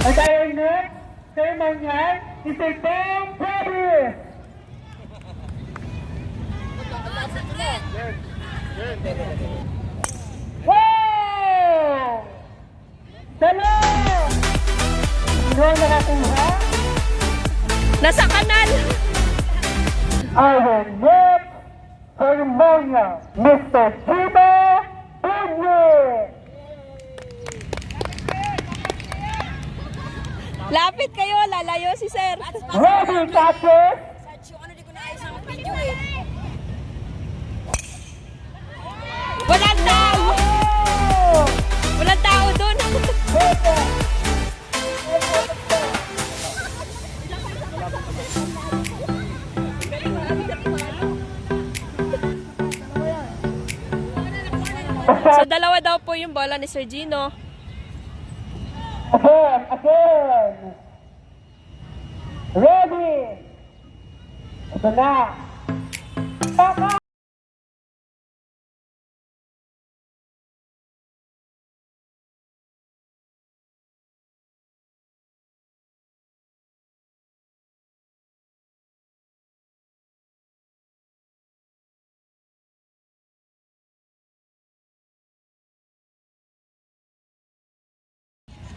At our next ceremonial is a Tom Travis. Wow! Salam! Sino ang nakakuha? Nasa kanal! Our next ceremonial, Mr. Chiba Pugni. Lapit kayo, lalayo si sir. Ready, catches? Walang tao! Walang tao dun. So, dalawa daw po yung bola ni Sir Gino. Again. Ready. Ito na. Tama.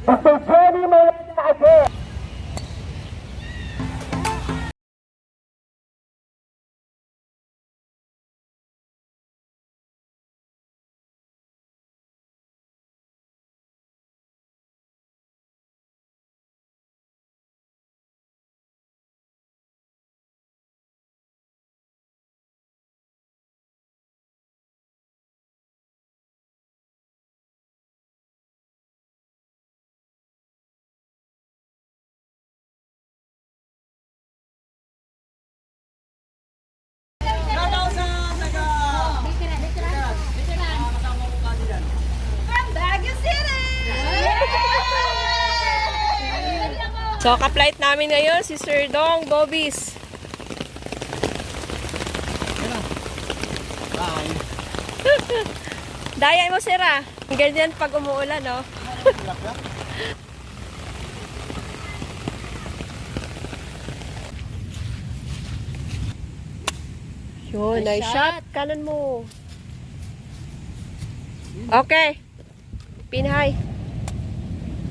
Mr. Jenny, may na again. So, ka-flight namin ngayon si Sir Dong Bobis. Daya mo, sir, ah. Ganyan pag umuulan, no? Yun, nice shot. Kanan mo. Okay. Pin high.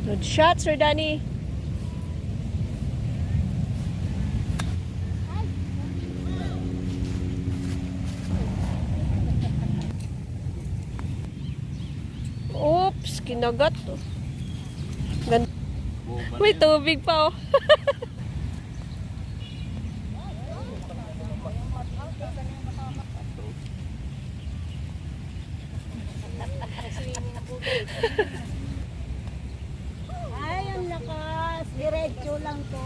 Good shot, Sir Danny. Oops, kinagat to. May tubig pa, oh. Ay, ang lakas. Diretso lang to.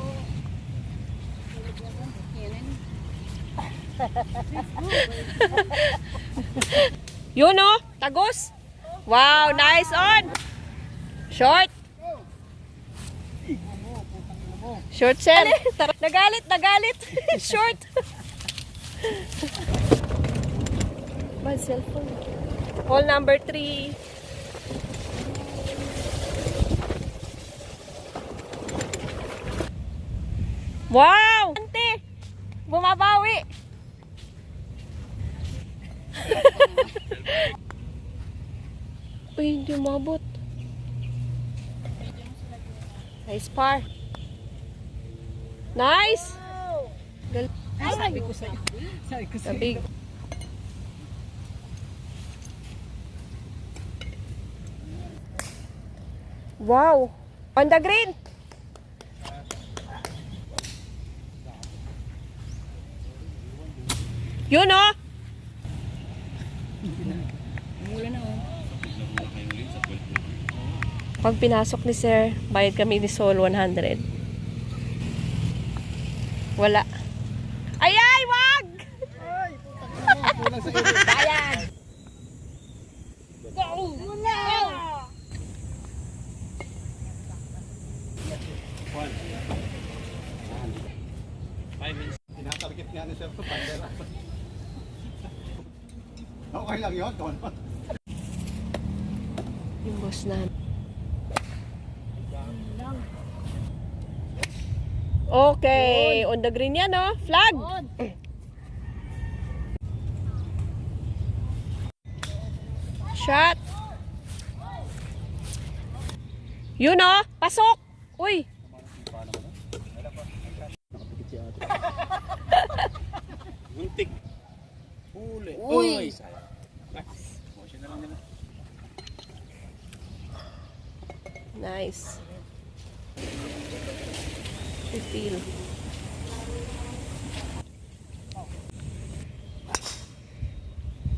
Yun, oh. Tagos. Wow, nice on. Short. Short, sir. Nagalit, nagalit. Short. My cellphone. Hole number 3. Wow! Ante! Bumabawi! Uy, hindi umabot. Nice par. Nice! Ay, sabi ko sa'yo. Sabi ko sa'yo. Big. Wow! On the green! Yun, oh! Pag pinasok ni Sir, bayad kami ni Sol 100. Wala. Ay, ay! Wag! Kulang sa iyo. Ayan! Muna! Tinatarget nga ni Sir to, pandera. Okay lang yun, Don. Yung boss namin. Okay, on the green yan, no? Flag! On. Shot! Yun, no? Pasok! Uy! Muntik. Huli. Uy. Sayang. Nice. Motion na lang nila. Nice. Feel.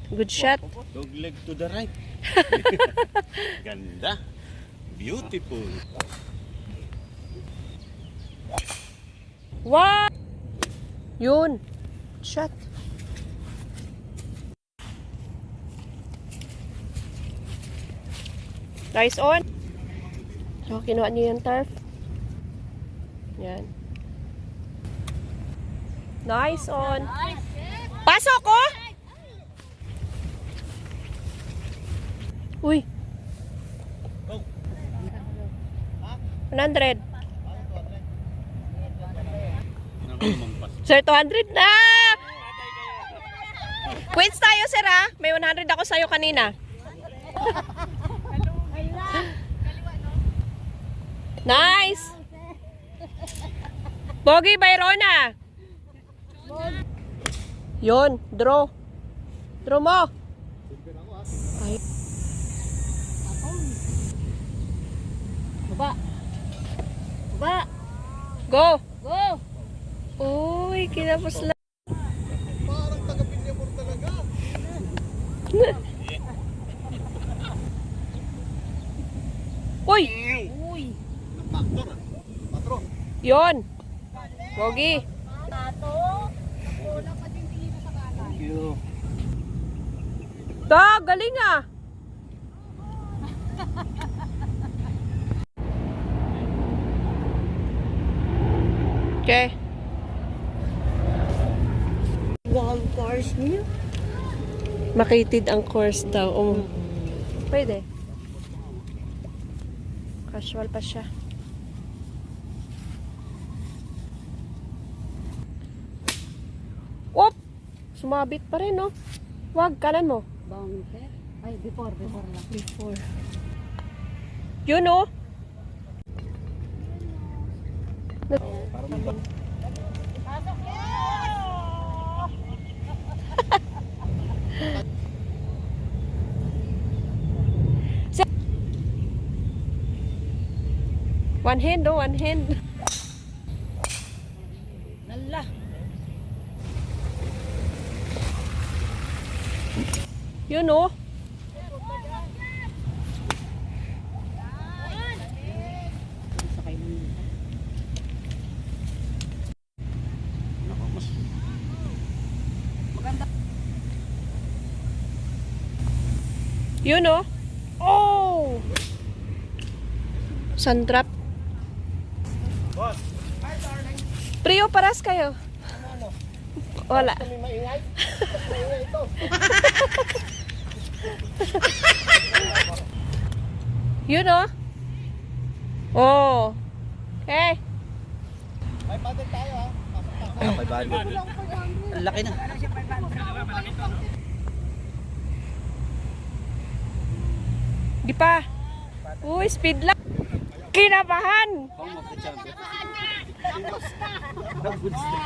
Good shot. Dog leg to the right. Ganda. Beautiful. Wow! Yun. Shot. Nice on. So, kinuha niyo yung turf. Yan. Nice on. Pasok ko! Uy. 100. Sir, 200 na! Quits tayo, sir, ha? May 100 ako sa'yo kanina. Nice! Pogi, Bayrona! Yun, draw. Draw mo. Ay. Baba. Baba. Go! Go. Uy, kinapos lang. Parang taga-Pinyamor talaga. Uy! Uy. Factor. Patron. Yun. Pogi. Tato. Wala pa din dito sa kanan. Thank you. Ta, galing ah. Okay. Wow, cars niya. Makitid ang course daw. Pwede. Casual pa siya. Op! Sumabit pa rin, no? Wag, kanan mo. Bunker. Ay, before lang. Before. Yun, no? One hand, no? One hand. Nala. Yun, no? Yun, no? Oh! Sundrap. Boss. Prio, paras kayo. Wala. Kami maingay. Maingay ito. Yun, no? Oh. Okay. May paddle tayo ha. May paddle. Ang laki na. Di pa. Uy, speed lang. Kinabahan. Home of the champion.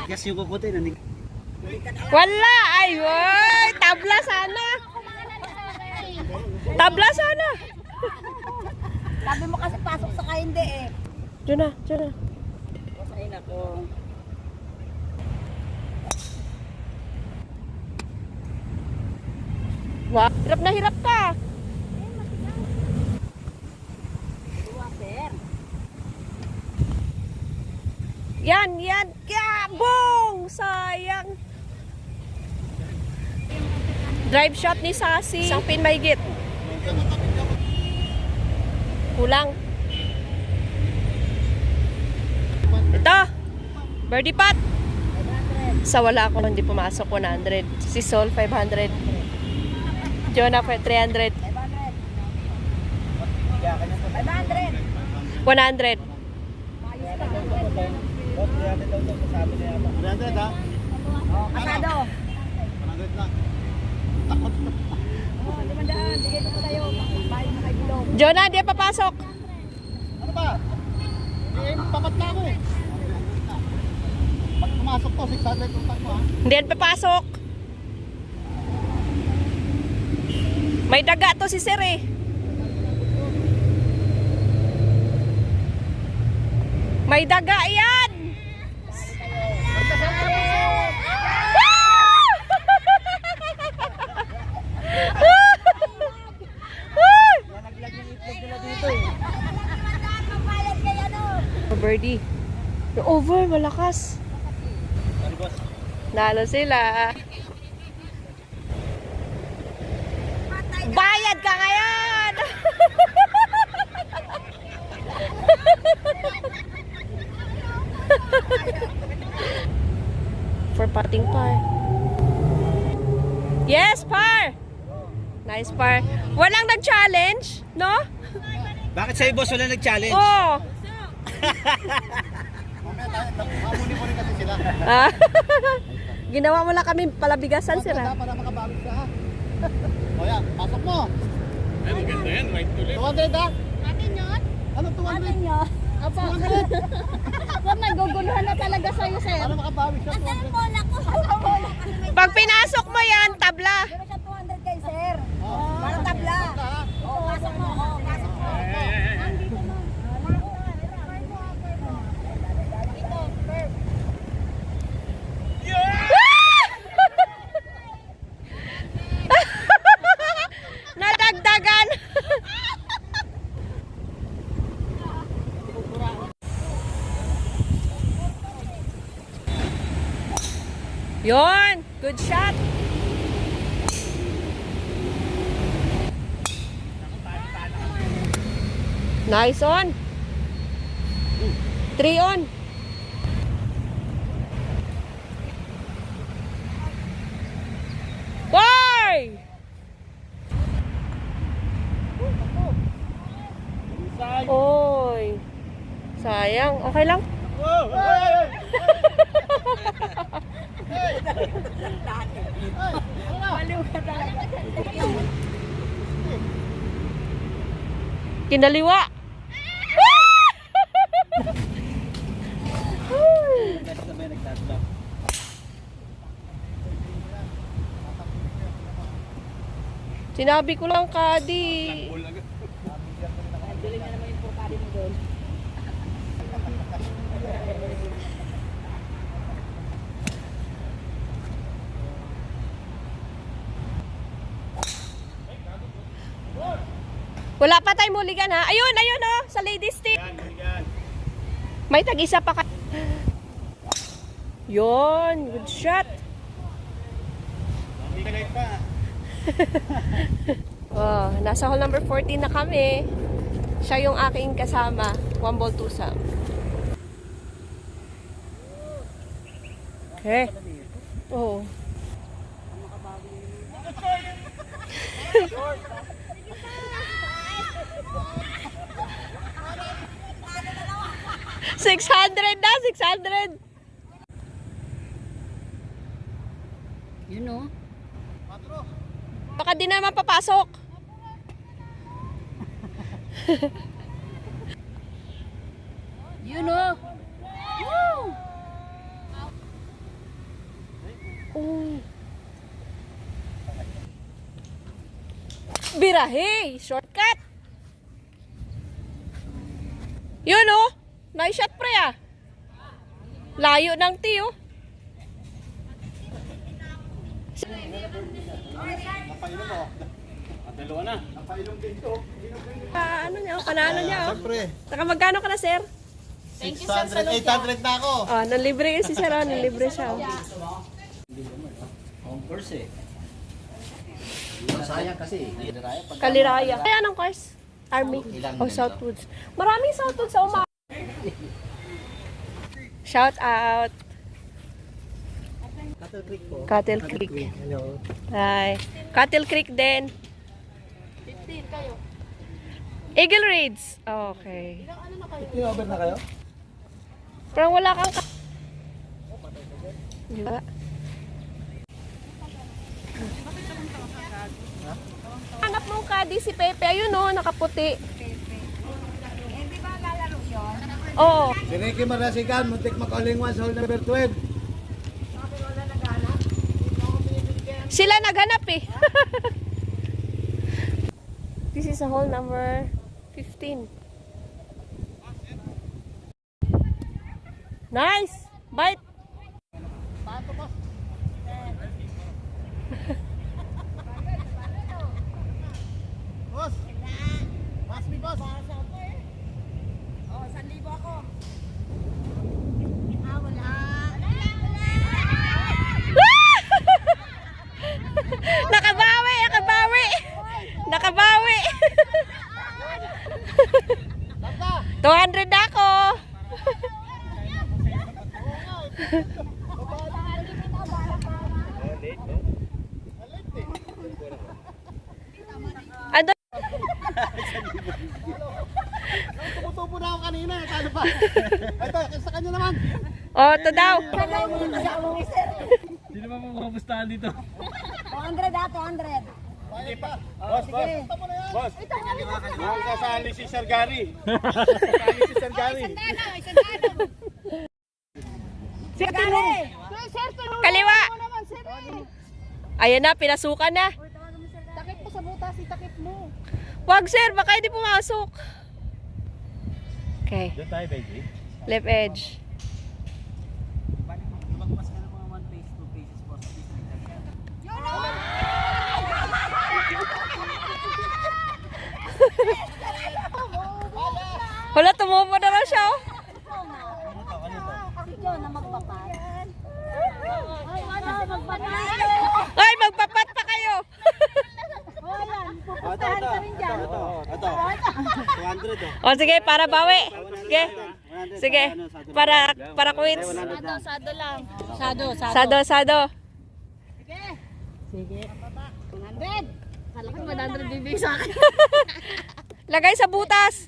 Kasi yung kukutin. Wala. Ay, woy. Tabla sana. Tabla sana. Sabi mo kasi pasok sa hindi eh. Diyan na, diyan na. Ay, nako. Wow. Hirap na hirap ka. Yan, yan. Boom! Sayang. Drive shot ni Sassy. Isang pin may git. Kulang. Ito. Birdie putt. Sa wala ako, hindi pumasok 100. Si Sol, 500. Jonah, 300. 500. 100. Boss, 300 daw ito. Sabi na yata. 300 ha? Asado. 100 lang. Takot. Oh, 500. Bigay ko pa sa'yo. Bayan na kay Bilog. Jonah, di papasok. Ano ba? Eh, papat na ako eh. Pag pumasok to, 600 yung takbo ha? Hindi yan papasok. May daga to si Sir eh. May daga yan! Nalaglag yung itlog nila dito eh. Magbayad kay ano? Birdie. Yung over, malakas. Sorry boss. Nalo sila. Bayad ka ngayon! For putting par. Yes, par! Nice par. Walang nag-challenge, no? Bakit sa'yo boss wala nag-challenge? Oh! Mamaya tayo, mamuni-muni kasi sila. Ah. Ginawa mo lang kami palabigasan, Sir. Para makabawi siya ha. O yan, pasok mo. Ay, maganda yan, right to left. 200 ha? Atin yun? Ano 200? Atin yun? Apo. Kung naguguluhan na talaga sa'yo, sir. Para makabawi siya, 200. Ang bola ko. Ang bola ko. Pag pinasok mo yan, tabla. Meron siya 200 kay sir. Oh. Para tabla. Basta, ha? Oo, pasok mo. Oo, pasok mo. Nandito mo. Ito, sir. Nadagdagan. Yon, good shot. Nice on. 3 on. Why? Oy. Sayang. Okay lang. Wow! Hey! Baliw ka talaga. Kinaliwa. Sabay nagtatlo. Sinabi ko lang, Kadi. Bili na naman yung purkari mo doon. Wala pa tayong muligan ha. Ayun, ayun oh, sa ladies team. May tag-isa pa ka. Yon, good shot. Hindi ka late pa. Oh, nasa hole number 14 na kami. Siya yung aking kasama. 1 ball 2 sam. Okay. Oh. $600 na, 600. You know? Baka di naman papasok. You know? Woo! Uy. Birahe, shortcut. Yun oh. Nice shot pre ah. Layo ng tiyo. Napainom mo. Dalawa na. Napainom din to. Ano niya, panalo niya oh. Siyempre. Saka magkano ka na sir? 600, 800 na ako. Oh, nanlibre yun si sir oh. Nanlibre siya oh. Home course eh. Sayang kasi. Kaliraya. Kaya anong course? Army. O Southwoods. Maraming Southwoods sa uma. Shout out. Cattle Creek po. Cattle Creek. Hello. Hi. Cattle Creek din. 15 kayo. Eagle Raids. Okay. Over na kayo? Parang wala kang Diba? Hanap mong kadi si Pepe. Ayun o, nakaputi. Hindi ba lalaro yun? Oo. Si Ricky Marasigan, muntik makalingwan sa hole number 12. Sila naghanap eh. This is a hole number 15. Nice! Bite! Pato, boss. Boss! Pass me, boss. Oh, 1,000 ako. Ah, wala. Nakabawi! Nakabawi! Nakabawi! 200 na ako! Ando? Tumutubo na ako kanina. Talo pa. Ito, sa kanya naman. Oh, ito daw. Sino ba mong kamustahan dito? 200 ah, 200. Hindi pa. Boss, boss. Boss. Mukhang kasali si Sir Gary. Kasali si Sir Gary. Kaliwa! Ayan na, pinasukan na. Takip mo sa butas, itakip mo. Wag sir, baka hindi pumasok. Okay, Doon tayo, baby. left edge. Wala, tumubo na lang siya oh. Si John na magpapat. Ay, ano, magpapat. Ay, magpapat pa kayo. Ayan, pupustahan ka rin dyan. Ito. 200 O sige, para bawi. Sige. Sige, para quits. Sado lang. Sado. Sado, sado. Sige. 100. Kala ko 100 bibig sa akin. Lagay sa butas.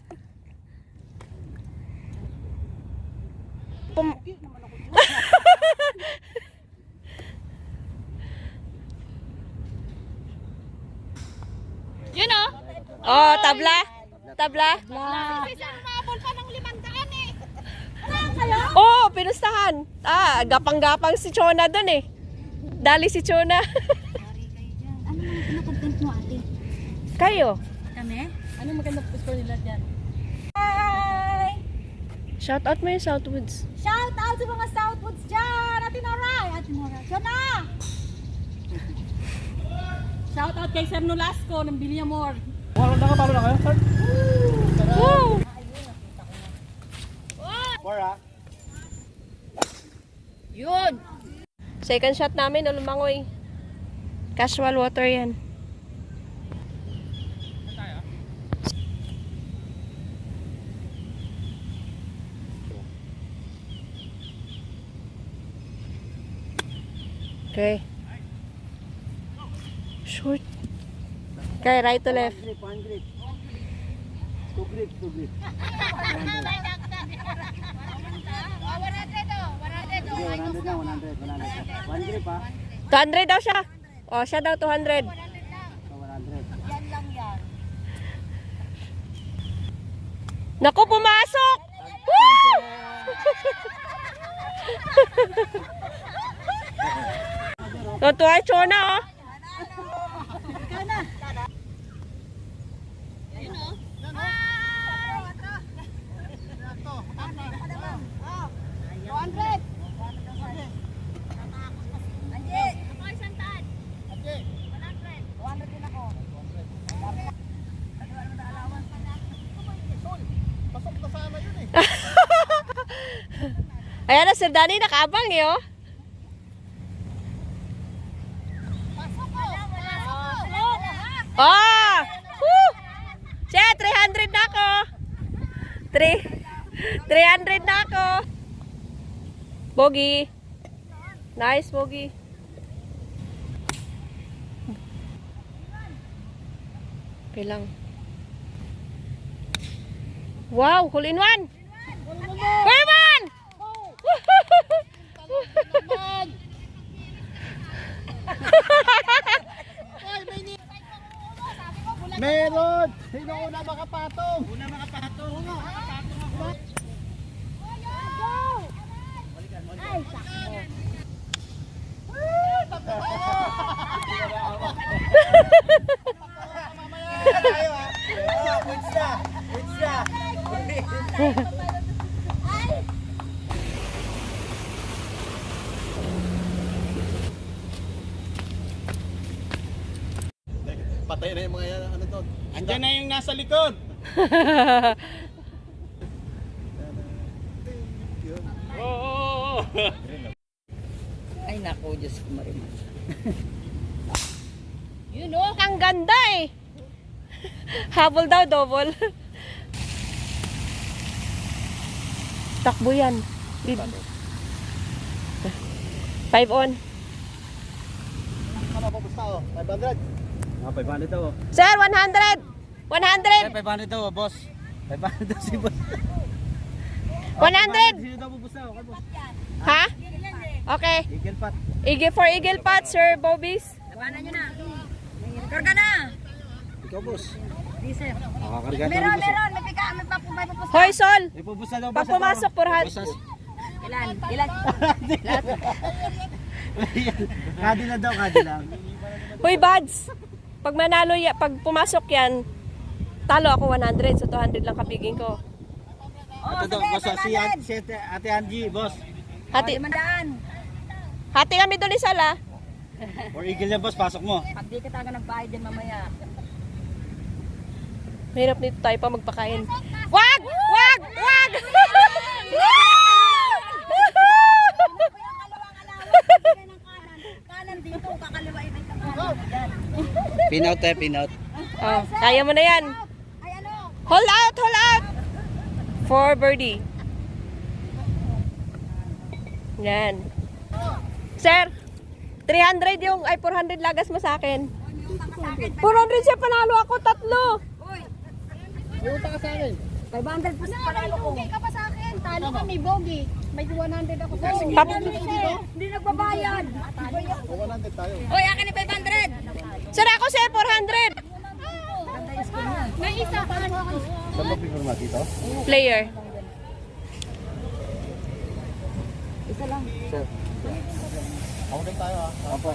Yun o. Oh, tabla. Tabla. Isa umabol pa ng 500 eh. Saan kayo? Oh, pinustahan. Gapang-gapang si Chona dun eh. Dali si Chona. Ano mga pinakontent mo ate? Kayo. Kami? Ano maganda score nila dyan? Hi! Shout out mo yung Southwoods. Shout out sa mga Southwoods dyan! Ate Nora! Ate Nora! Diyan na! Shout out kay Sir Nolasco ng Villamor. Palo na kayo? Woo! Bora. Yun! Second shot namin, lumangoy. Casual water yan. Okay. Short. Okay, right to left. One grip. Two grip. 100 na, 100. One grip ha. 200 daw siya. O, siya daw 200. So 100. Yan lang yan. Naku, pumasok! Woo! Tutuwa yung Chona, oh. Pasok na sana yun eh. Ayan na, Sir Danny, nakaabang eh, oh. Oh! Woo! Siya, 300 na ako. 300 na ako. Bogey. Nice, Bogey. Okay lang. Wow, hole in one. Hole in one! Rod! Sino una makapatong? Una makapatong. Ay, sakto. Patay na yung mga ano doon. Andiyan na yung nasa likod. Oo. Ay nako, Diyos ko mariman. Yun oh. Ang ganda eh. Habol daw, double. Takbo yan. 5 on. Ano po gusto ko? 500? 500 daw. Sir, 100! 100! 500 daw, boss. 500 daw si boss. 100! Sino daw po gusto ko? Ha? Okay. Eagle pot. Eagle for Eagle Pot, Sir Bobbies. Labanan nyo na. Karga na. Ikaw, boss. Di sir. Nakakarga Meron. May pika. May papusta. Hoy, Sol! May pupusta daw, Pag pumasok, 400. Ilan? Kadi na daw, kadi lang. Hoy, Buds! Pag manalo yan, pag pumasok yan, talo ako 100. So, 200 lang kabigin ko. Ito daw, boss. Si Ate Angie, boss. Hati, Mandaan. hati kami doon isa la. Or eagle yan, boss. Pasok mo. Pag di ka taga nagbayad dyan mamaya. Mahirap nito tayo pa magpakain. Wag! Wag! Wag! Kanan dito. Kakaliwain ay kanan. Pinout pinout. Oh, kaya mo na yan. Ay ano? Hold out! Hold out! For birdie. Yan. Sir, 300 yung, ay 400 lagas mo sa akin. 400 siya, panalo ako, 3. Uy. Pumunta ka sa akin. 500 po sa panalo ko. Bogey ka pa sa akin. Talo ka, may bogey. May 100 ako sa akin. Hindi nagbabayad. 100 tayo. Uy, akin ni 500. Sir, ako sir, 400. May isa pa. Saan ba pinurma dito? Player. Isa lang. Ako din tayo, ha? Opo.